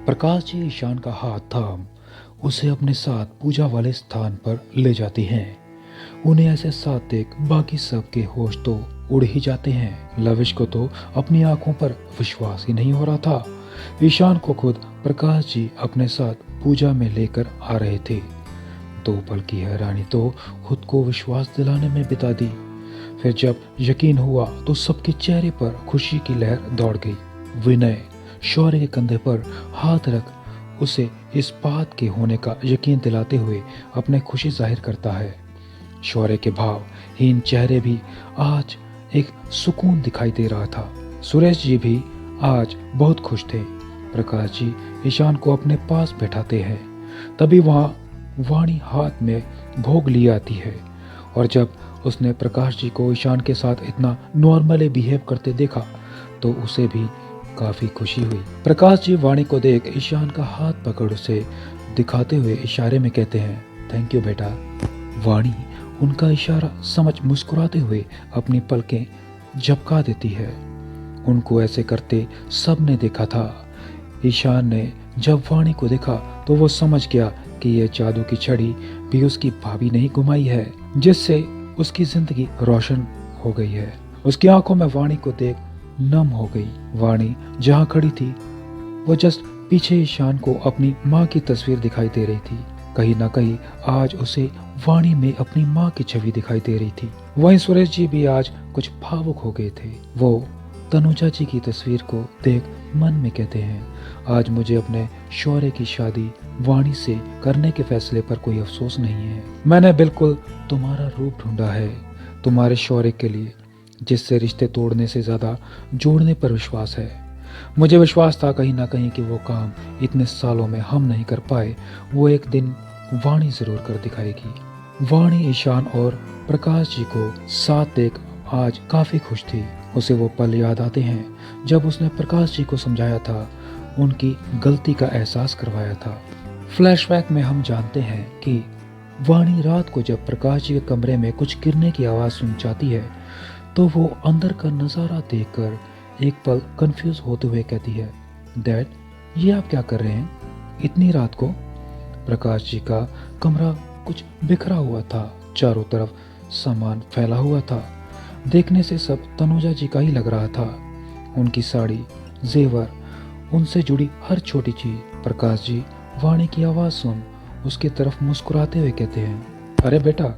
प्रकाश जी ईशान का हाथ थाम उसे अपने साथ पूजा वाले स्थान पर ले जाती हैं। उन्हें ऐसे साथ देख बाकी सबके होश तो उड़ ही जाते हैं। लविश को तो अपनी आंखों पर विश्वास ही नहीं हो रहा था। ईशान को खुद प्रकाश जी अपने साथ पूजा में लेकर आ रहे थे। 2 पल की हैरानी तो खुद को विश्वास दिलाने में बिता दी। फिर जब यकीन हुआ तो सबके चेहरे पर खुशी की लहर दौड़ गई। विनय शौर्य के कंधे पर हाथ रख उसे इस बात के होने का यकीन दिलाते हुए अपने खुशी जाहिर करता है। शौर्य के भावहीन चेहरे भी आज एक सुकून दिखाई दे रहा था। सुरेश जी भी आज बहुत खुश थे। प्रकाश जी ईशान को अपने पास बैठाते हैं। तभी वहाँ वाणी हाथ में भोग लिए आती है और जब उसने प्रकाश जी को ईशान के साथ इतना नॉर्मली बिहेव करते देखा तो उसे भी काफी खुशी हुई। प्रकाश जी वाणी को देख ईशान का हाथ पकड़ उसे दिखाते हुए इशारे में कहते हैं, थैंक यू बेटा। वाणी उनका इशारा समझ मुस्कुराते हुए अपनी पलकें झपका देती है। उनको ऐसे करते सबने देखा था। ईशान ने जब वाणी को देखा तो वो समझ गया कि यह जादू की छड़ी भी उसकी भाभी नहीं घुमाई है, जिससे उसकी जिंदगी रोशन हो गई है। उसकी आंखों में वाणी को देख नम हो गई। वाणी जहाँ खड़ी थी वो जस्ट पीछे ईशान को अपनी माँ की तस्वीर दिखाई दे रही थी। कहीं ना कहीं आज उसे वाणी में अपनी माँ की छवि दिखाई दे रही थी। वहीं सुरेश जी भी आज कुछ भावुक हो गए थे। वो तनुजा जी की तस्वीर को देख मन में कहते हैं, आज मुझे अपने शौर्य की शादी वाणी से करने के फैसले पर कोई अफसोस नहीं है। मैंने बिल्कुल तुम्हारा रूप ढूंढा है तुम्हारे शौर्य के लिए, जिससे रिश्ते तोड़ने से ज्यादा जोड़ने पर विश्वास है। मुझे विश्वास था कहीं ना कहीं कि वो काम इतने सालों में हम नहीं कर पाए वो एक दिन वाणी जरूर कर दिखाएगी। वाणी ईशान और प्रकाश जी को साथ देख आज काफी खुश थी। उसे वो पल याद आते हैं जब उसने प्रकाश जी को समझाया था, उनकी गलती का एहसास करवाया था। फ्लैशबैक में हम जानते हैं कि वाणी रात को जब प्रकाश जी के कमरे में कुछ गिरने की आवाज सुन जाती है तो वो अंदर का नजारा देखकर एक पल कंफ्यूज होते हुए कहती है, डैड ये आप क्या कर रहे हैं इतनी रात को। प्रकाश जी का कमरा कुछ बिखरा हुआ था, चारों तरफ सामान फैला हुआ था। देखने से सब तनुजा जी का ही लग रहा था। उनकी साड़ी, जेवर, उनसे जुड़ी हर छोटी चीज। प्रकाश जी वाणी की आवाज सुन उसकी तरफ मुस्कुराते हुए कहते हैं, अरे बेटा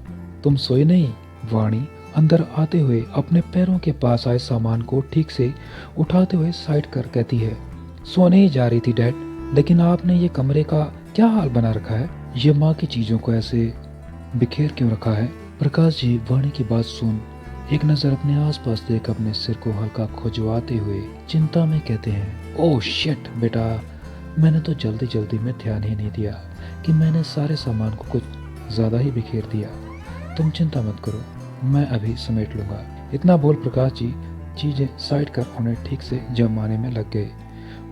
तुम सोई नहीं। वाणी अंदर आते हुए अपने पैरों के पास आए सामान को ठीक से उठाते हुए साइड कर कहती है, सोने ही जा रही थी डैड, लेकिन आपने ये कमरे का क्या हाल बना रखा है। ये माँ की चीजों को ऐसे बिखेर क्यों रखा है। प्रकाश जी वाणी की बात सुन एक नजर अपने आसपास देख अपने सिर को हल्का खुजवाते हुए चिंता में कहते हैं, ओह शिट बेटा, मैंने तो जल्दी जल्दी में ध्यान ही नहीं दिया कि मैंने सारे सामान को कुछ ज्यादा ही बिखेर दिया। तुम चिंता मत करो, मैं अभी समेट लूंगा। इतना बोल प्रकाश जी चीजें साइड कर उन्हें ठीक से जमाने में लग गए।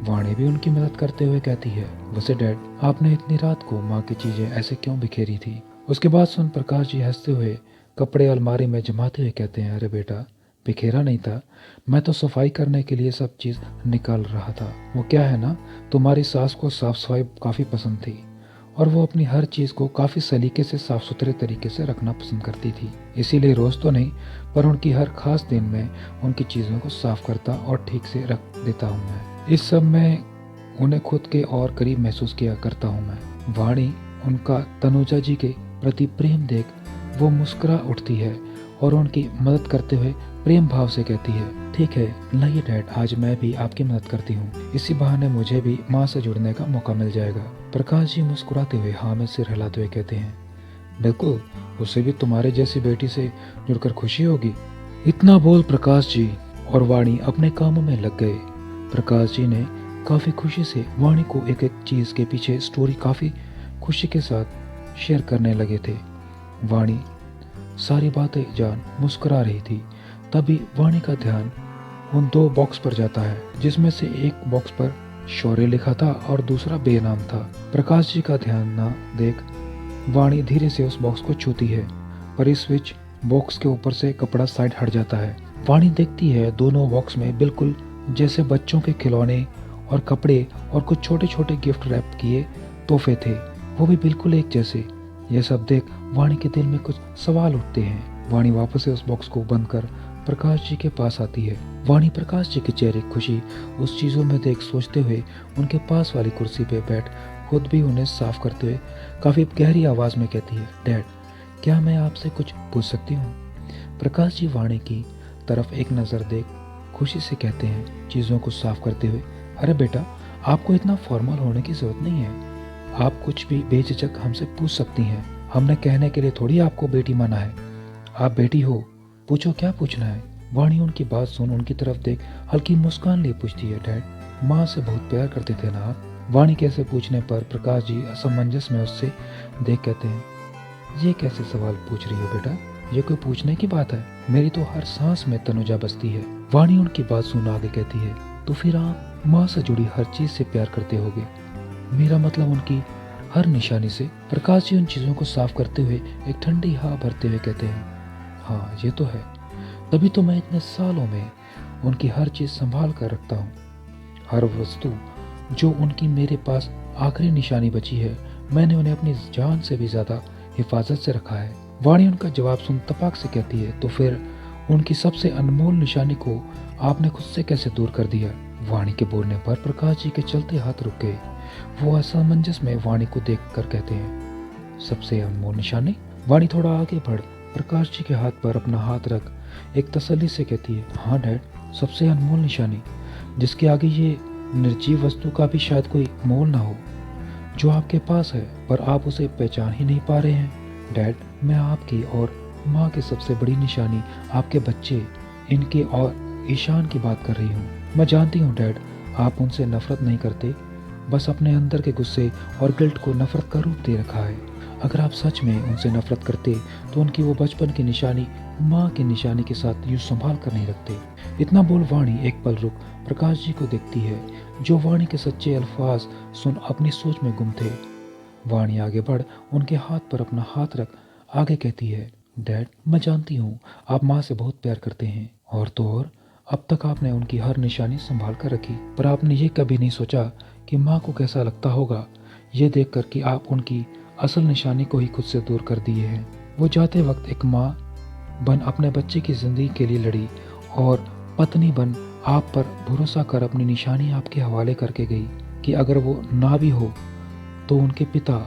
वाणी भी उनकी मदद करते हुए कहती है, वैसे डैड आपने इतनी रात को माँ की चीजें ऐसे क्यों बिखेरी थी। उसके बाद सुन प्रकाश जी हंसते हुए कपड़े अलमारी में जमाते हुए कहते हैं, अरे बेटा बिखेरा नहीं था, मैं तो सफाई करने के लिए सब चीज निकाल रहा था। वो क्या है ना, तुम्हारी सास को साफ सफाई काफी पसंद थी और वो अपनी हर चीज को काफी सलीके से साफ सुथरे तरीके से रखना पसंद करती थी। इसीलिए रोज तो नहीं पर उनकी हर खास दिन में उनकी चीजों को साफ करता और ठीक से रख देता हूँ मैं। इस सब में उन्हें खुद के और करीब महसूस किया करता हूँ मैं। वाणी उनका तनुजा जी के प्रति प्रेम देख वो मुस्कुरा उठती है और उनकी मदद करते हुए प्रेम भाव से कहती है, ठीक है लाइए डैड, आज मैं भी आपकी मदद करती हूँ, इसी बहाने मुझे भी माँ से जुड़ने का मौका मिल जाएगा। प्रकाश जी मुस्कुराते हुए हाँ में सिर हिलाते हुए कहते हैं, बिल्कुल, उसे भी तुम्हारे जैसी बेटी से जुड़कर खुशी होगी। इतना बोल प्रकाश जी और वाणी अपने कामों में लग गए। प्रकाश जी ने काफी खुशी से वाणी को एक एक चीज के पीछे स्टोरी काफी खुशी के साथ शेयर करने लगे थे। वाणी सारी बातें जान मुस्कुरा रही थी। तभी वाणी का ध्यान उन 2 बॉक्स पर जाता है, जिसमें से एक बॉक्स पर शौर्य लिखा था और दूसरा बेनाम था। प्रकाश जी का ध्यान ना देख वाणी धीरे से उस बॉक्स को छूती है, पर इस स्विच बॉक्स के ऊपर से कपड़ा साइड हट जाता है। वाणी देखती है दोनों बॉक्स में बिल्कुल जैसे बच्चों के खिलौने और कपड़े और कुछ छोटे छोटे गिफ्ट रैप किए तोहफे थे, वो भी बिल्कुल एक जैसे। यह सब देख वाणी के दिल में कुछ सवाल उठते हैं। वाणी वापस से उस बॉक्स को बंद कर प्रकाश जी के पास आती है। वाणी प्रकाश जी के चेहरे की खुशी उस चीज़ों में देख सोचते हुए उनके पास वाली कुर्सी पे बैठ खुद भी उन्हें साफ करते हुए काफ़ी गहरी आवाज़ में कहती है, डैड क्या मैं आपसे कुछ पूछ सकती हूँ? प्रकाश जी वाणी की तरफ एक नज़र देख खुशी से कहते हैं चीज़ों को साफ करते हुए, अरे बेटा आपको इतना फॉर्मल होने की ज़रूरत नहीं है, आप कुछ भी बेझिझक हमसे पूछ सकती हैं। हमने कहने के लिए थोड़ी आपको बेटी माना है, आप बेटी हो, पूछो क्या पूछना है। वाणी उनकी बात सुन उनकी तरफ देख हल्की मुस्कान लिए पूछती है, डैड माँ से बहुत प्यार करते थे ना आप? वाणी कैसे पूछने पर प्रकाश जी असमंजस में उससे देख कहते हैं, ये कैसे सवाल पूछ रही हो बेटा, ये कोई पूछने की बात है? मेरी तो हर सांस में तनुजा बसती है। वाणी उनकी बात सुन आगे कहती है, तो फिर आप माँ से जुड़ी हर चीज से प्यार करते होगे? मेरा मतलब उनकी हर निशानी से। प्रकाश जी उन चीजों को साफ करते हुए एक ठंडी हवा भरते हुए कहते हैं, हाँ ये तो है, तभी तो मैं इतने सालों में उनकी हर चीज संभाल कर रखता हूँ। हर वस्तु जो उनकी मेरे पास आखिरी निशानी बची है, मैंने उन्हें अपनी जान से भी ज्यादा हिफाजत से रखा है। वाणी उनका जवाब सुन तपाक से कहती है, तो फिर उनकी सबसे अनमोल निशानी को आपने खुद से कैसे दूर कर दिया? वाणी के बोलने पर प्रकाश जी के चलते हाथ रुक गए। वो असमंजस में वाणी को देख कर कहते हैं, सबसे अनमोल निशानी? वाणी थोड़ा आगे बढ़ प्रकाश जी के हाथ पर अपना हाथ रख एक तसल्ली से कहती है, हाँ डैड, सबसे अनमोल निशानी, जिसके आगे ये निर्जीव वस्तु का भी शायद कोई मोल ना हो, जो आपके पास है पर आप उसे पहचान ही नहीं पा रहे हैं। डैड मैं आपकी और माँ की सबसे बड़ी निशानी आपके बच्चे इनके और ईशान की बात कर रही हूँ। मैं जानती हूँ डैड आप उनसे नफरत नहीं करते, बस अपने अंदर के गुस्से और गिल्ट को नफरत का रूप दे रखा है। अगर आप सच में उनसे नफरत करते तो उनकी वो बचपन की निशानी माँ की निशानी के साथ यूं संभाल कर नहीं रखते। इतना बोल वाणी एक पल रुक प्रकाश जी को देखती है, जो वाणी के सच्चे अल्फाज सुन अपनी सोच में गुम थे। वाणी आगे बढ़ उनके हाथ पर अपना हाथ रख आगे कहती है, डैड मैं जानती हूँ आप माँ से बहुत प्यार करते हैं, और तो और अब तक आपने उनकी हर निशानी संभाल कर रखी, पर आपने ये कभी नहीं सोचा कि माँ को कैसा लगता होगा ये देखकर कि आप उनकी असल निशानी को ही खुद से दूर कर दिए हैं। वो जाते वक्त एक माँ बन अपने बच्चे की जिंदगी के लिए लड़ी और पत्नी बन आप पर भरोसा कर अपनी निशानी आपके हवाले करके गई कि अगर वो ना भी हो तो उनके पिता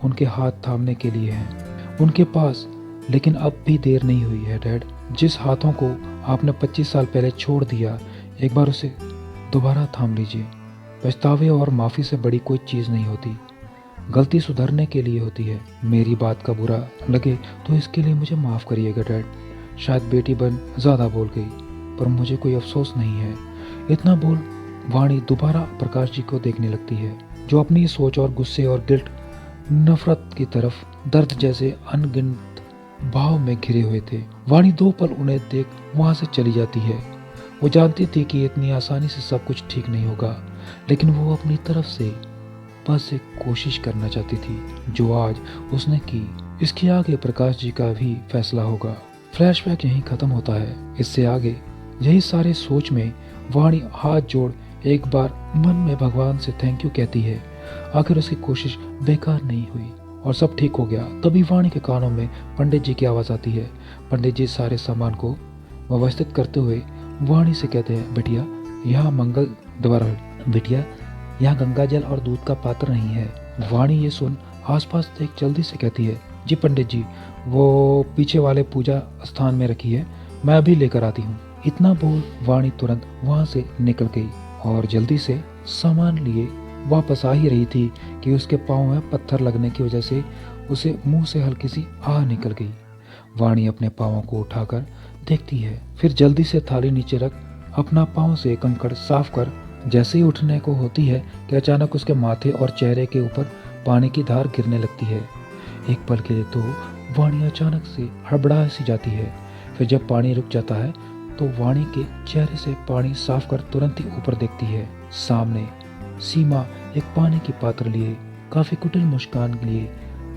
उनके हाथ थामने के लिए हैं उनके पास। लेकिन अब भी देर नहीं हुई है डैड, जिस हाथों को आपने 25 साल पहले छोड़ दिया, एक बार उसे दोबारा थाम लीजिए। पछतावे और माफ़ी से बड़ी कोई चीज़ नहीं होती, गलती सुधरने के लिए होती है। मेरी बात का बुरा लगे तो इसके लिए मुझे माफ़ करिएगा डैड, शायद बेटी बन ज़्यादा बोल गई, पर मुझे कोई अफसोस नहीं है। इतना बोल वाणी दोबारा प्रकाश जी को देखने लगती है, जो अपनी सोच और गुस्से और गिल्ट नफरत की तरफ दर्द जैसे अनगिनत भाव में घिरे हुए थे। वाणी 2 पल उन्हें देख वहां से चली जाती है। वो जानती थी कि इतनी आसानी से सब कुछ ठीक नहीं होगा, लेकिन वो अपनी तरफ से बस एक कोशिश करना चाहती थी, जो आज उसने की। इसके आगे प्रकाश जी का भी फैसला होगा। फ्लैशबैक यहीं खत्म होता है। इससे आगे यही सारे सोच में वाणी हाथ जोड़ एक बार मन में भगवान से थैंक यू कहती है। आखिर उसकी कोशिश बेकार नहीं हुई और सब ठीक हो गया। तभी वाणी के कानों में पंडित जी की आवाज़ आती है। पंडित जी सारे सामान को व्यवस्थित करते हुए वाणी से कहते हैं, बिटिया यहाँ मंगल द्वारा, बिटिया यहाँ गंगा जल और दूध का पात्र नहीं है। वाणी ये सुन आसपास देख जल्दी से कहती है, जी पंडित जी, वो पीछे वाले पूजा स्थान में रखी है, मैं अभी लेकर आती हूँ। इतना बोल वाणी तुरंत वहाँ से निकल गई और जल्दी से सामान लिए वापस आ ही रही थी कि उसके पाँव में पत्थर लगने की वजह से उसे मुंह से हल्की सी आह निकल गई। वाणी अपने पाँवों को उठाकर देखती है, फिर जल्दी से थाली नीचे रख अपना पाँव से कंकड़ साफ कर जैसे ही उठने को होती है कि अचानक उसके माथे और चेहरे के ऊपर पानी की धार गिरने लगती है। एक पल के लिए तो वाणी अचानक से हड़बड़ा सी जाती है, फिर जब पानी रुक जाता है तो वाणी के चेहरे से पानी साफ कर तुरंत ही ऊपर देखती है। सामने सीमा एक पानी की पात्र लिए काफी कुटिल मुस्कान लिए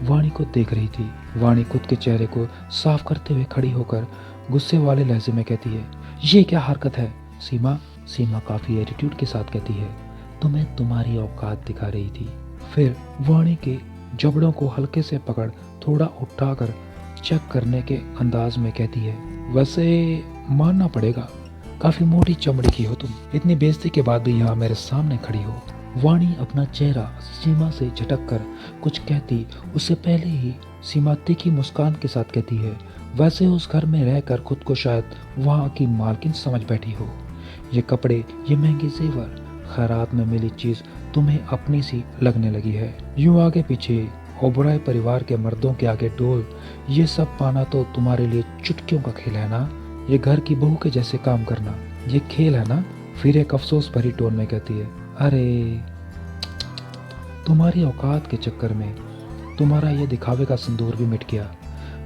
वाणी को देख रही थी। वाणी खुद के चेहरे को साफ करते हुए खड़ी होकर गुस्से वाले लहजे में कहती है, ये क्या हरकत है सीमा? सीमा काफी एटीट्यूड के साथ कहती है, तुम्हें तुम्हारी औकात दिखा रही थी। फिर वाणी के जबड़ों को हल्के से पकड़ थोड़ा उठाकर चेक करने के अंदाज में कहती है, वैसे मानना पड़ेगा, काफी मोटी चमड़ी की हो तुम। इतनी बेइज्जती के बाद भी यहाँ मेरे सामने खड़ी हो। वाणी अपना चेहरा सीमा से झटक कर कुछ कहती उससे पहले ही सीमा तीखी मुस्कान के साथ कहती है, वैसे उस घर में रहकर खुद को शायद वहाँ की मालकिन समझ बैठी हो। ये कपड़े, ये महंगे जेवर, खैरात में मिली चीज तुम्हें अपनी सी लगने लगी है। यूं आगे पीछे ओबराय परिवार के मर्दों के आगे डोल, ये सब पाना तो तुम्हारे लिए चुटकियों का खेल है ना। ये घर की बहू के जैसे काम करना, ये खेल है ना। फिर एक अफसोस भरी टोन में कहती है, अरे तुम्हारी औकात के चक्कर में तुम्हारा ये दिखावे का सिंदूर भी मिट गया।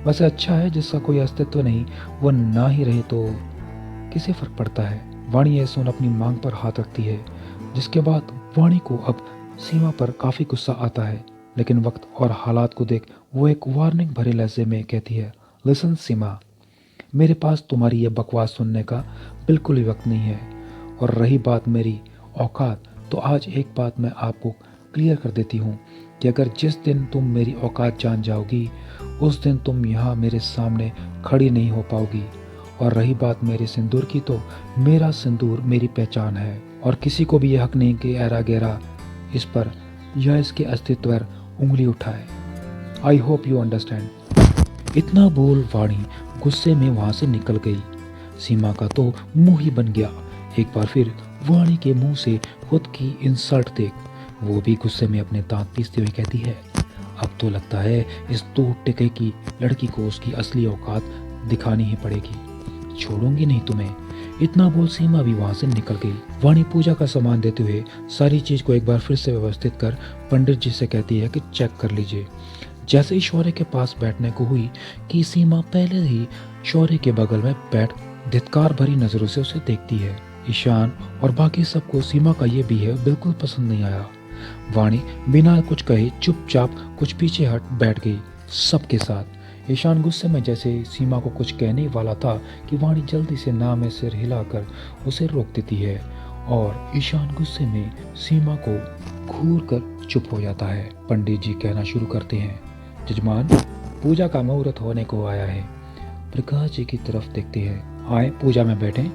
वैसे अच्छा है जिसका कोई अस्तित्व नहीं, वो ना ही रहे तो किसे फर्क पड़ता है। वाणी ये सुन अपनी मांग पर हाथ रखती है, जिसके बाद वाणी को अब सीमा पर काफी गुस्सा आता है, लेकिन वक्त और हालात को देख वो एक वार्निंग भरे लहजे में कहती है, लिसन सीमा, मेरे पास तुम्हारी ये बकवास सुनने का बिल्कुल ही वक्त नहीं है। और रही बात मेरी औकात, तो आज एक बात मैं आपको क्लियर कर देती हूँ कि अगर जिस दिन तुम मेरी औकात जान जाओगी, उस दिन तुम यहाँ मेरे सामने खड़ी नहीं हो पाओगी। और रही बात मेरे सिंदूर की, तो मेरा सिंदूर मेरी पहचान है और किसी को भी ये हक नहीं कि ऐरा गहरा इस पर या इसके अस्तित्व पर उंगली उठाए। I hope you understand. इतना बोल वाणी गुस्से में वहां से निकल गई। सीमा का तो मुंह ही बन गया। एक बार फिर वाणी के मुंह से खुद की इंसल्ट देख वो भी गुस्से में अपने दांत पीसते हुए कहती है, अब तो लगता है इस दो टिके की लड़की को उसकी असली औकात दिखानी ही पड़ेगी, छोड़ूंगी नहीं तुम्हें। इतना बोल सीमा भी वहां से निकल गई। वाणी पूजा का सामान देते हुए सारी चीज को एक बार फिर से व्यवस्थित कर पंडित जी से कहती है कि चेक कर लीजिए। जैसे ही शौर्य के पास बैठने को हुई कि सीमा पहले ही शौर्य के बगल में बैठ धिक्कार भरी नजरों से उसे देखती है। ईशान और बाकी सबको सीमा का ये बिहेव बिल्कुल पसंद नहीं आया। वाणी बिना कुछ कहे चुपचाप कुछ पीछे हट बैठ गई सबके साथ। ईशान गुस्से में जैसे सीमा को कुछ कहने वाला था कि वाणी जल्दी से ना में सिर हिलाकर उसे रोक देती है और ईशान गुस्से में सीमा को घूर कर चुप हो जाता है। पंडित जी कहना शुरू करते हैं, जजमान, पूजा का मुहूर्त होने को आया है। प्रकाश जी की तरफ देखते हैं, आए पूजा में बैठे।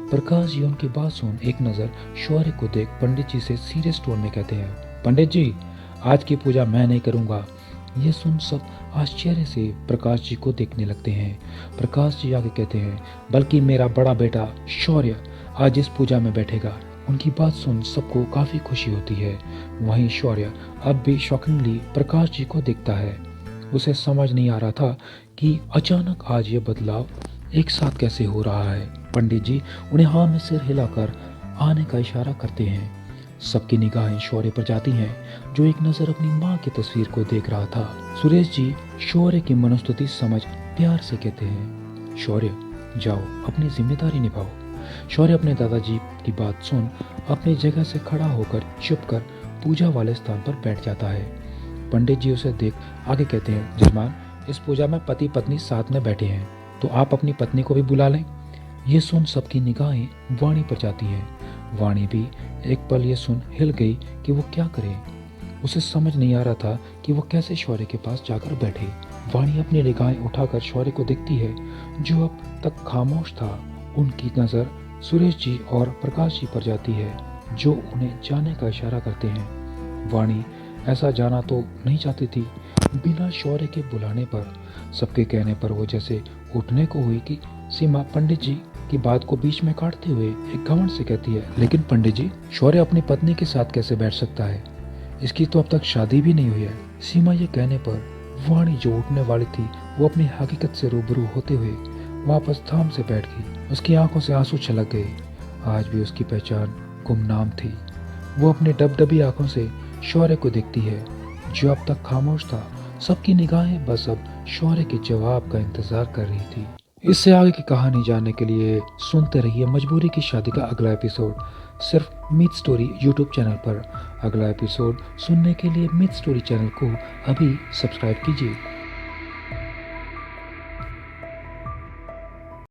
प्रकाश जी उनकी बात सुन एक नजर शौर्य को देख पंडित जी से सीरियस टोन में कहते हैं, पंडित जी, आज की पूजा मैं नहीं करूंगा। ये सुन सब आश्चर्य से प्रकाश जी को देखने लगते हैं। प्रकाश जी आगे कहते हैं, बल्कि मेरा बड़ा बेटा शौर्य आज इस पूजा में बैठेगा। उनकी बात सुन सबको काफी खुशी होती है। वहीं शौर्य अब भी शॉकिंगली प्रकाश जी को देखता है। उसे समझ नहीं आ रहा था कि अचानक आज ये बदलाव एक साथ कैसे हो रहा है। पंडित जी उन्हें हाँ में सिर हिलाकर आने का इशारा करते हैं। सबकी निगाहें शौर्य पर जाती हैं, जो एक नजर अपनी माँ की तस्वीर को देख रहा था। सुरेश जी शौर्य की मनोस्तुति समझ प्यार से कहते हैं, शौर्य जाओ अपनी जिम्मेदारी निभाओ। शौर्य अपने दादाजी की बात सुन अपनी जगह से खड़ा होकर चुप कर पूजा वाले स्थान पर बैठ जाता है। पंडित जी उसे देख आगे कहते हैं, जजमान, इस पूजा में पति पत्नी साथ में बैठे हैं, तो आप अपनी पत्नी को भी बुला लें। ये सुन सबकी निगाहें वाणी पर जाती हैं। वाणी भी एक पल ये सुन हिल गई कि वो क्या करे। उसे समझ नहीं आ रहा था कि वो कैसे शौर्य के पास जाकर बैठे। वाणी अपनी निगाहें उठाकर शौर्य को देखती है, जो अब तक खामोश था। उनकी नजर सुरेश जी और प्रकाश जी पर जाती है, जो उन्हें जाने का इशारा करते हैं। वाणी ऐसा जाना तो नहीं चाहती थी। बिना शौर्य के बुलाने पर, सबके कहने पर वो जैसे उठने को हुई कि सीमा पंडित जी की बात को बीच में काटते हुए एक घमंड से कहती है, लेकिन पंडित जी, शौर्य अपनी पत्नी के साथ कैसे बैठ सकता है? इसकी तो अब तक शादी भी नहीं हुई है। सीमा ये कहने पर वाणी जो उठने वाली थी, वो अपनी हकीकत से रूबरू होते हुए वापस थाम से बैठ गई। उसकी आंखों से आंसू छलक गए। आज भी उसकी पहचान गुमनाम थी। वो अपनी डबडबी आंखों से शौर्य को देखती है, जो अब तक खामोश था। सबकी निगाहें बस अब शौर्य के जवाब का इंतजार कर रही थी। इससे आगे की कहानी जानने के लिए सुनते रहिए मजबूरी की शादी का अगला एपिसोड, सिर्फ मिथ स्टोरी यूट्यूब चैनल पर। अगला एपिसोड सुनने के लिए मिथ स्टोरी चैनल को अभी सब्सक्राइब कीजिए।